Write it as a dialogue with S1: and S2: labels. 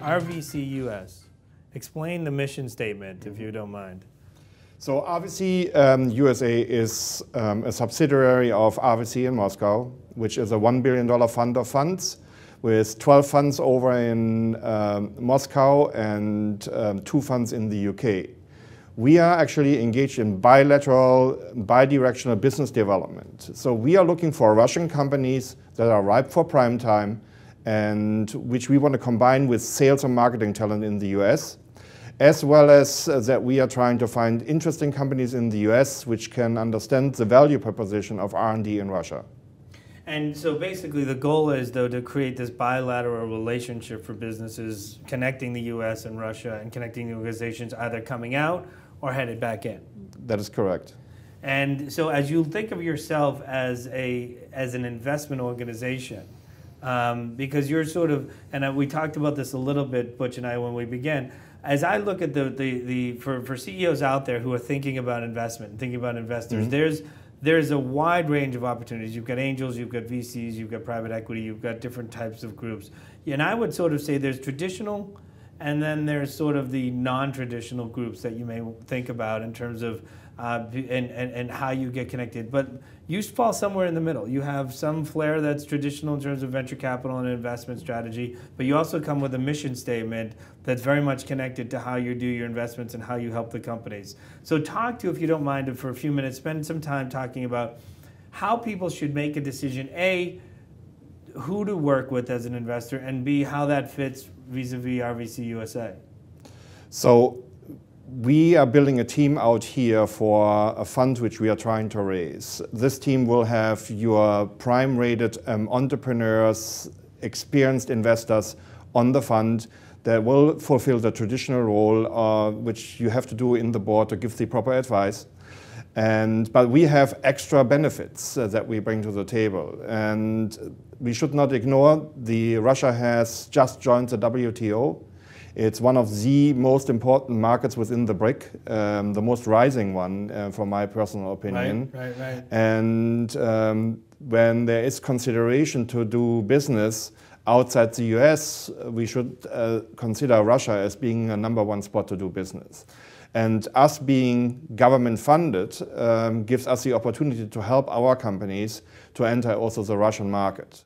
S1: RVC US. Explain the mission statement, if you don't mind.
S2: So RVC USA is a subsidiary of RVC in Moscow, which is a $1 billion fund of funds with 12 funds over in Moscow and 2 funds in the UK. We are actually engaged in bilateral, bidirectional business development. So we are looking for Russian companies that are ripe for prime time and which we want to combine with sales and marketing talent in the US, as well as that we are trying to find interesting companies in the US which can understand the value proposition of R&D in Russia.
S1: And so basically the goal is, though, to create this bilateral relationship for businesses connecting the US and Russia and connecting the organizations either coming out or headed back in.
S2: That is correct.
S1: And so as you think of yourself as an investment organization, because you're sort of, and we talked about this a little bit, Butch and I, when we began, as I look at for CEOs out there who are thinking about investment, thinking about investors, there's a wide range of opportunities. You've got angels, you've got VCs, you've got private equity, you've got different types of groups. And I would sort of say there's traditional, and then there's sort of the non-traditional groups that you may think about in terms of and how you get connected. But you fall somewhere in the middle. You have some flair that's traditional in terms of venture capital and investment strategy, but you also come with a mission statement that's very much connected to how you do your investments and how you help the companies. So talk to, if you don't mind, for a few minutes, spend some time talking about how people should make a decision, A, who to work with as an investor, and B, how that fits vis-a-vis RVC USA. So
S2: we are building a team out here for a fund which we are trying to raise. This team will have your prime-rated entrepreneurs, experienced investors on the fund that will fulfill the traditional role which you have to do in the board to give the proper advice. But we have extra benefits that we bring to the table. And we should not ignore Russia has just joined the WTO. It's one of the most important markets within the BRIC, the most rising one, from my personal opinion.
S1: Right.
S2: And when there is consideration to do business outside the US, we should consider Russia as being a #1 spot to do business. And us being government funded gives us the opportunity to help our companies to enter also the Russian market.